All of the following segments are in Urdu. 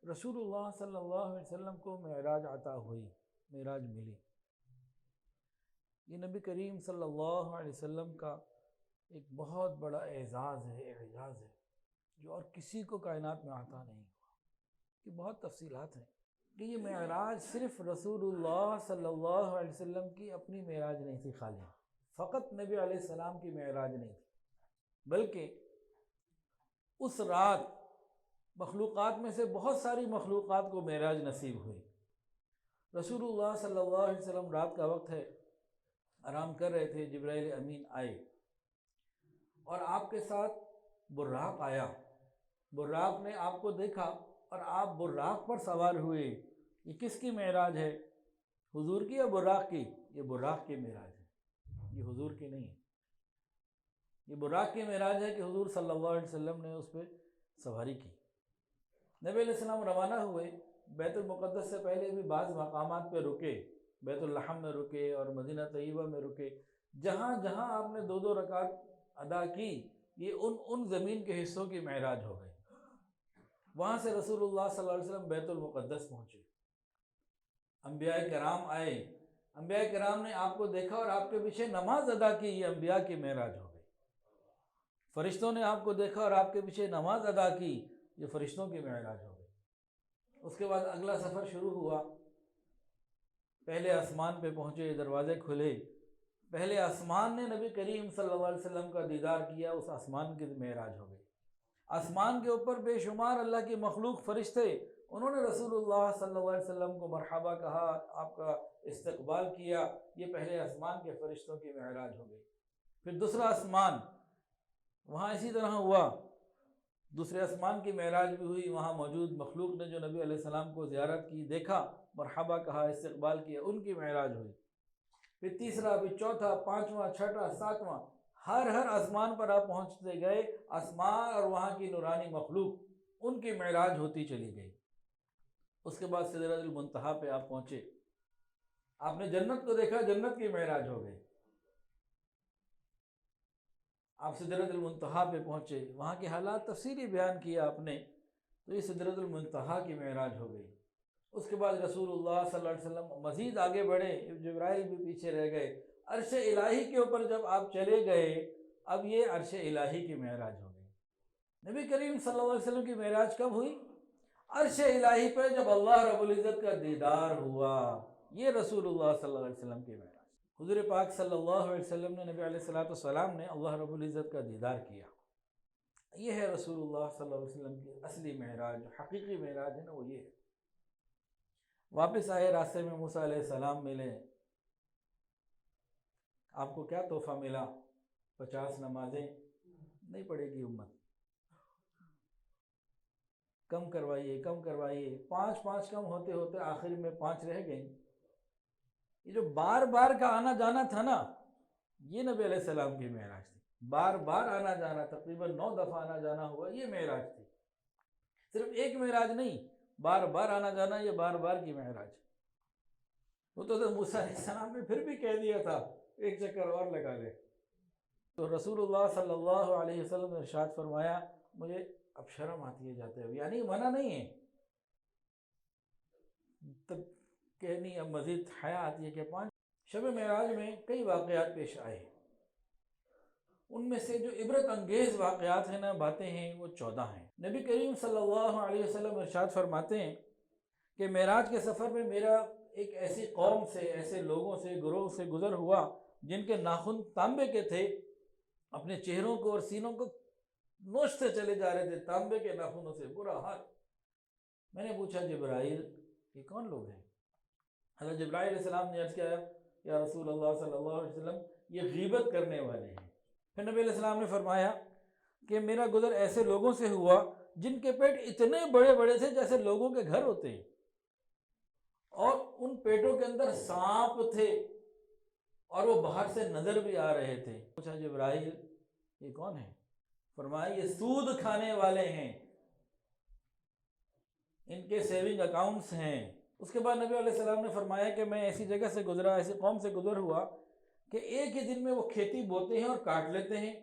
رسول اللہ صلی اللہ علیہ وسلم کو معراج عطا ہوئی، معراج ملی۔ یہ نبی کریم صلی اللہ علیہ وسلم کا ایک بہت بڑا اعزاز ہے، اعجاز ہے، جو اور کسی کو کائنات میں عطا نہیں ہوا۔ کہ بہت تفصیلات ہیں کہ یہ معراج صرف رسول اللہ صلی اللہ علیہ وسلم کی اپنی معراج نہیں تھی، خالی فقط نبی علیہ السلام کی معراج نہیں تھی، بلکہ اس رات مخلوقات میں سے بہت ساری مخلوقات کو معراج نصیب ہوئی۔ رسول اللہ صلی اللہ علیہ وسلم رات کا وقت ہے، آرام کر رہے تھے، جبرائیل امین آئے اور آپ کے ساتھ براق آیا۔ براق نے آپ کو دیکھا اور آپ براق پر سوار ہوئے۔ یہ کس کی معراج ہے؟ حضور کی یا براق کی؟ یہ براق کی معراج ہے، یہ حضور کی نہیں ہے۔ یہ براق کی معراج ہے کہ حضور صلی اللہ علیہ وسلم نے اس پہ سواری کی۔ نبی علیہ السلام روانہ ہوئے، بیت المقدس سے پہلے بھی بعض مقامات پہ رکے، بیت الحم میں رکے اور مدینہ طیبہ میں رکے۔ جہاں جہاں آپ نے دو دو رکعت ادا کی، یہ ان زمین کے حصوں کی معراج ہو گئی۔ وہاں سے رسول اللہ صلی اللہ علیہ وسلم بیت المقدس پہنچے، انبیاء کرام آئے، انبیاء کرام نے آپ کو دیکھا اور آپ کے پیچھے نماز ادا کی، یہ انبیاء کی معراج ہو گئی۔ فرشتوں نے آپ کو دیکھا اور آپ کے پیچھے نماز ادا کی، یہ فرشتوں کی معراج ہو گئی۔ اس کے بعد اگلا سفر شروع ہوا، پہلے آسمان پہ پہنچے، دروازے کھلے، پہلے آسمان نے نبی کریم صلی اللہ علیہ وسلم کا دیدار کیا، اس آسمان کی معراج ہو گئی۔ آسمان کے اوپر بے شمار اللہ کی مخلوق فرشتے، انہوں نے رسول اللہ صلی اللہ علیہ وسلم کو مرحبا کہا، آپ کا استقبال کیا، یہ پہلے آسمان کے فرشتوں کی معراج ہو گئی۔ پھر دوسرا آسمان، وہاں اسی طرح ہوا، دوسرے آسمان کی معراج بھی ہوئی، وہاں موجود مخلوق نے جو نبی علیہ السلام کو زیارت کی، دیکھا، مرحبا کہا، استقبال کیا، ان کی معراج ہوئی۔ پھر تیسرا، پھر چوتھا، پانچواں، چھٹا، ساتواں، ہر آسمان پر آپ پہنچتے گئے، آسمان اور وہاں کی نورانی مخلوق، ان کی معراج ہوتی چلی گئی۔ اس کے بعد سدرۃ المنتہا پہ آپ پہنچے، آپ نے جنت کو دیکھا، جنت کی معراج ہو گئی۔ آپ سدرۃ المنتہا پہ پہنچے، وہاں کے حالات تفصیلی بیان کیا آپ نے، تو یہ سدرۃ المنتہا کی معراج ہو گئی۔ اس کے بعد رسول اللہ صلی اللہ علیہ وسلم مزید آگے بڑھے، جبرائیل بھی پیچھے رہ گئے، عرش الہی کے اوپر جب آپ چلے گئے، اب یہ عرش الہی کی معراج ہو گئی۔ نبی کریم صلی اللہ علیہ وسلم کی معراج کب ہوئی؟ عرش الہی پہ جب اللہ رب العزت کا دیدار ہوا، یہ رسول اللہ صلی اللہ علیہ وسلم کی معراج۔ حضور پاک صلی اللہ علیہ وسلم نے، نبی علیہ السلام نے اللہ رب العزت کا دیدار کیا۔ یہ ہے رسول اللہ صلی اللہ علیہ وسلم کی اصلی معراج، حقیقی معراج ہے نا، وہ یہ ہے۔ واپس آئے، راستے میں موسیٰ علیہ السلام ملے، آپ کو کیا تحفہ ملا؟ 50 نمازیں نہیں پڑھے گی امت، کم کروائیے، کم کروائیے، 5 کم ہوتے ہوتے آخر میں 5 رہ گئیں۔ یہ جو بار بار کا آنا جانا تھا نا، یہ نبی علیہ السلام کی معراج تھی۔ بار بار آنا جانا، تقریباً 9 دفعہ آنا جانا ہوا، یہ معراج تھی۔ صرف ایک معراج نہیں، بار بار آنا جانا، یہ بار بار کی معراج۔ وہ تو موسیٰ علیہ السلام نے پھر بھی کہہ دیا تھا ایک چکر اور لگا لے۔ تو رسول اللہ صلی اللہ علیہ وسلم نے ارشاد فرمایا، مجھے اب شرم آتی ہے جاتے ہوئے، یعنی منع نہیں ہے، تب کہنی اب مزید حیا آتی ہے کہ 5۔ شب معراج میں کئی واقعات پیش آئے، ان میں سے جو عبرت انگیز واقعات ہیں نا، باتیں ہیں، وہ 14 ہیں۔ نبی کریم صلی اللہ علیہ وسلم ارشاد فرماتے ہیں کہ معراج کے سفر میں میرا ایک ایسی قوم سے، ایسے لوگوں سے، گروہ سے گزر ہوا جن کے ناخن تانبے کے تھے، اپنے چہروں کو اور سینوں کو نوچتے چلے جا رہے تھے تانبے کے ناخنوں سے، برا حال۔ میں نے پوچھا جبرائیل یہ کون لوگ ہیں؟ حضرت جبرائیل علیہ السلام نے عرض کیا، یا رسول اللہ صلی اللہ علیہ وسلم یہ غیبت کرنے والے ہیں۔ پھر نبی علیہ السلام نے فرمایا کہ میرا گزر ایسے لوگوں سے ہوا جن کے پیٹ اتنے بڑے بڑے تھے جیسے لوگوں کے گھر ہوتے ہیں، اور ان پیٹوں کے اندر سانپ تھے اور وہ باہر سے نظر بھی آ رہے تھے۔ پوچھا جبرائیل یہ کون ہے؟ فرمایا یہ سود کھانے والے ہیں، ان کے سیونگ اکاؤنٹس ہیں۔ اس کے بعد نبی علیہ السلام نے فرمایا کہ میں ایسی جگہ سے گزرا، ایسی قوم سے گزر ہوا کہ ایک ہی دن میں وہ کھیتی بوتے ہیں اور کاٹ لیتے ہیں،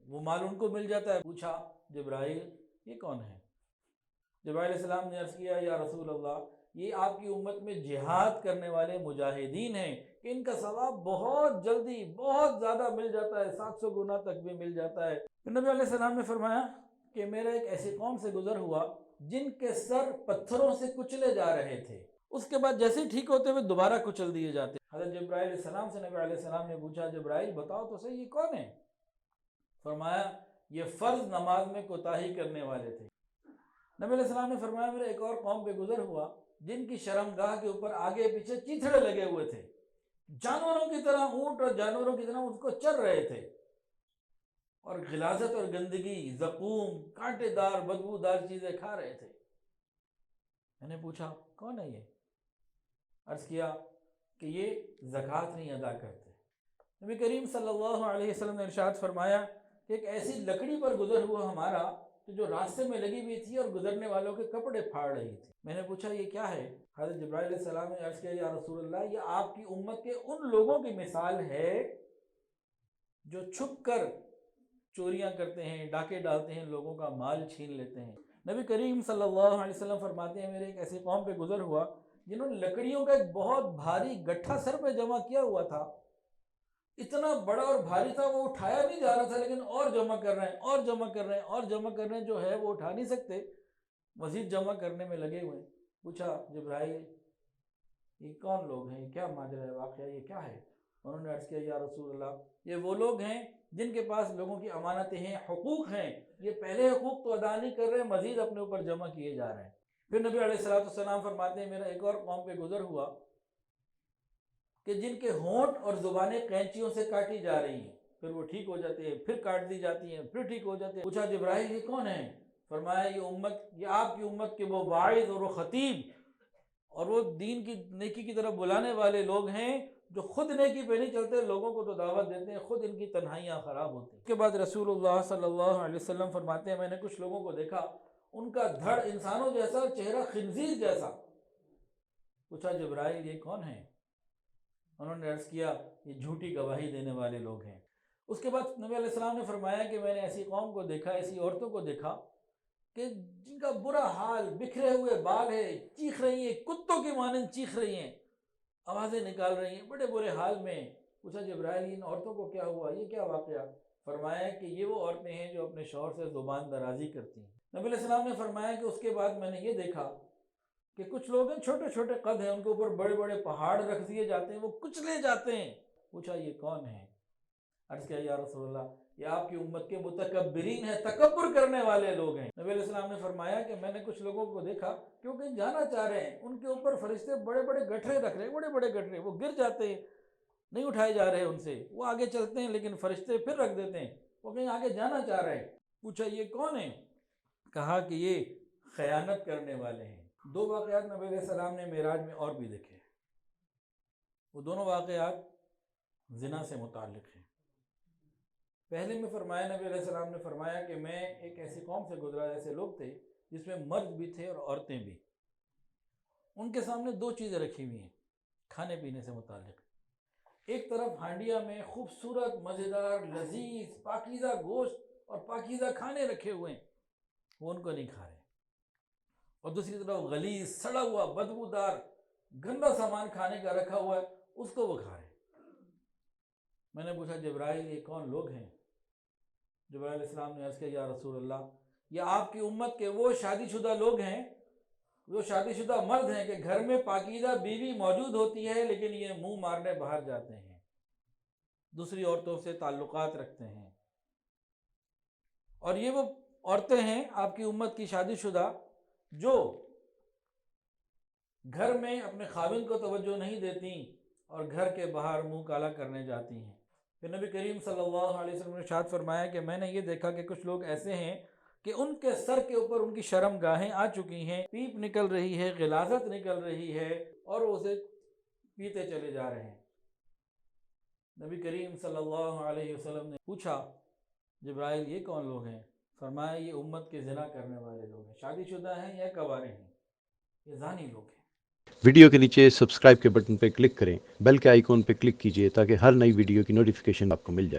وہ مال ان کو مل جاتا ہے۔ پوچھا جبرائیل یہ کون ہے؟ جبرائیل علیہ السلام نے عرض کیا یا رسول اللہ یہ آپ کی امت میں جہاد کرنے والے مجاہدین ہیں کہ ان کا ثواب بہت جلدی بہت زیادہ مل جاتا ہے، 700 گنا تک بھی مل جاتا ہے۔ نبی علیہ السلام نے فرمایا کہ میرا ایک ایسی قوم سے گزر ہوا جن کے سر پتھروں سے کچلے جا رہے تھے، اس کے بعد جیسے ہی ٹھیک ہوتے ہوئے دوبارہ کچل دیے جاتے۔ حضرت جبرائیل علیہ السلام سے نبی علیہ السلام نے پوچھا جبرائیل بتاؤ تو صحیح یہ کون ہے؟ فرمایا یہ فرض نماز میں کوتاہی کرنے والے تھے۔ نبی علیہ السلام نے فرمایا میرے ایک اور قوم پہ گزر ہوا جن کی شرمگاہ کے اوپر آگے پیچھے چیتھڑے لگے ہوئے تھے، جانوروں کی طرح اونٹ اور جانوروں کی طرح اس کو چر رہے تھے، اور غلاظت اور گندگی، زقوم، کانٹے دار بدبودار چیزیں کھا رہے تھے۔ میں نے پوچھا کون ہے یہ؟ عرض کیا کہ یہ زکوٰۃ نہیں ادا کرتے۔ نبی کریم صلی اللہ علیہ وسلم نے ارشاد فرمایا کہ ایک ایسی لکڑی پر گزر ہوا ہمارا کہ جو راستے میں لگی ہوئی تھی اور گزرنے والوں کے کپڑے پھاڑ رہی تھی۔ میں نے پوچھا یہ کیا ہے؟ حضرت جبرائیل علیہ السلام نے عرض کیا یا رسول اللہ یہ آپ کی امت کے ان لوگوں کی مثال ہے جو چھپ کر چوریاں کرتے ہیں، ڈاکے ڈالتے ہیں، لوگوں کا مال چھین لیتے ہیں۔ نبی کریم صلی اللہ علیہ وسلم فرماتے ہیں میرے ایک ایسی قوم پہ گزر ہوا جنہوں نے لکڑیوں کا ایک بہت بھاری گٹھا سر پہ جمع کیا ہوا تھا، اتنا بڑا اور بھاری تھا وہ اٹھایا نہیں جا رہا تھا، لیکن اور جمع کر رہے ہیں اور جمع کر رہے ہیں اور جمع کر رہے ہیں، جو ہے وہ اٹھا نہیں سکتے، مزید جمع کرنے میں لگے ہوئے۔ پوچھا جبرائیل یہ کون لوگ ہیں، یہ کیا ماجرا ہے، واقعہ یہ کیا ہے؟ انہوں نے عرض کیا یا رسول اللہ یہ وہ لوگ ہیں جن کے پاس لوگوں کی امانتیں ہیں، حقوق ہیں، یہ پہلے حقوق تو ادا نہیں کر رہے، مزید اپنے اوپر جمع کیے جا رہے ہیں۔ پھر نبی علیہ السلام فرماتے ہیں میرا ایک اور قوم پہ گزر ہوا کہ جن کے ہونٹ اور زبانیں قینچیوں سے کاٹی جا رہی ہیں، پھر وہ ٹھیک ہو جاتے ہیں، پھر کاٹ دی جاتی ہیں، پھر ٹھیک ہو جاتے ہیں۔ پوچھا جبرائیل یہ کون ہیں؟ فرمایا یہ آپ کی امت کے وہ واعظ اور وہ خطیب اور وہ دین کی نیکی کی طرف بلانے والے لوگ ہیں جو خود نیکی پہ نہیں چلتے، لوگوں کو تو دعوت دیتے ہیں، خود ان کی تنہائیاں خراب ہوتی ہیں۔ اس کے بعد رسول اللہ صلی اللہ علیہ وسلم فرماتے ہیں میں نے کچھ لوگوں کو دیکھا ان کا دھڑ انسانوں جیسا، چہرہ خنزیر جیسا۔ پوچھا جبرائیل یہ کون ہیں؟ انہوں نے عرض کیا یہ جھوٹی گواہی دینے والے لوگ ہیں۔ اس کے بعد نبی علیہ السلام نے فرمایا کہ میں نے ایسی قوم کو دیکھا، ایسی عورتوں کو دیکھا کہ جن کا برا حال، بکھرے ہوئے بال ہے، چیخ رہی ہیں، کتوں کی مانند چیخ رہی ہیں، آوازیں نکال رہی ہیں، بڑے برے حال میں۔ پوچھا جبرائیل ان عورتوں کو کیا ہوا، یہ کیا واقعہ؟ فرمایا کہ یہ وہ عورتیں ہیں جو اپنے شوہر سے زبان درازی کرتی ہیں۔ نبی علیہ السلام نے فرمایا کہ اس کے بعد میں نے یہ دیکھا کہ کچھ لوگ ہیں چھوٹے چھوٹے قد ہیں، ان کے اوپر بڑے بڑے پہاڑ رکھ دیے جاتے ہیں، وہ کچلے جاتے ہیں۔ پوچھا یہ کون ہیں؟ عرض کیا یا رسول اللہ یہ آپ کی امت کے متکبرین ہیں، تکبر کرنے والے لوگ ہیں۔ نبی علیہ السلام نے فرمایا کہ میں نے کچھ لوگوں کو دیکھا کہ وہ کہیں جانا چاہ رہے ہیں، ان کے اوپر فرشتے بڑے بڑے گٹھرے رکھ رہے ہیں، بڑے بڑے گٹھرے، وہ گر جاتے ہیں، نہیں اٹھائے جا رہے ان سے، وہ آگے چلتے ہیں لیکن فرشتے پھر رکھ دیتے ہیں، وہ کہیں آگے جانا چاہ رہے ہیں۔ پوچھا یہ کون ہیں؟ کہا کہ یہ خیانت کرنے والے ہیں۔ دو واقعات نبی علیہ السلام نے معراج میں اور بھی دیکھے، وہ دونوں واقعات زنا سے متعلق ہیں۔ پہلے میں فرمایا نبی علیہ السلام نے فرمایا کہ میں ایک ایسی قوم سے گزرا، ایسے لوگ تھے جس میں مرد بھی تھے اور عورتیں بھی، ان کے سامنے دو چیزیں رکھی ہوئی ہیں کھانے پینے سے متعلق۔ ایک طرف ہانڈیا میں خوبصورت مزیدار لذیذ پاکیزہ گوشت اور پاکیزہ کھانے رکھے ہوئے ہیں، وہ ان کو نہیں کھا رہے، اور دوسری طرف غلیظ سڑا ہوا بدبودار گندا سامان کھانے کا رکھا ہوا ہے، اس کو وہ کھا رہے ہیں۔ میں نے پوچھا جبرائیل یہ کون لوگ ہیں؟ جبرائیل علیہ السلام نے عرض کیا یا رسول اللہ یہ آپ کی امت کے وہ شادی شدہ لوگ ہیں، وہ شادی شدہ مرد ہیں کہ گھر میں پاکیزہ بیوی موجود ہوتی ہے لیکن یہ منہ مارنے باہر جاتے ہیں، دوسری عورتوں سے تعلقات رکھتے ہیں، اور یہ وہ عورتیں ہیں آپ کی امت کی شادی شدہ جو گھر میں اپنے خاوند کو توجہ نہیں دیتی اور گھر کے باہر منہ کالا کرنے جاتی ہیں۔ پھر نبی کریم صلی اللہ علیہ وسلم نے ارشاد فرمایا کہ میں نے یہ دیکھا کہ کچھ لوگ ایسے ہیں کہ ان کے سر کے اوپر ان کی شرم گاہیں آ چکی ہیں، پیپ نکل رہی ہے، غلاظت نکل رہی ہے، اور وہ اسے پیتے چلے جا رہے ہیں۔ نبی کریم صلی اللہ علیہ وسلم نے پوچھا جبرائیل یہ کون لوگ ہیں؟ فرمایا یہ امت کے زنا کرنے والے لوگ ہیں، شادی شدہ ہیں یا کوارے ہیں، یہ زانی لوگ ہیں۔ ویڈیو کے نیچے سبسکرائب کے بٹن پہ کلک کریں، بیل کے آئیکن پہ کلک کیجئے تاکہ ہر نئی ویڈیو کی نوٹیفیکیشن آپ کو مل جائے۔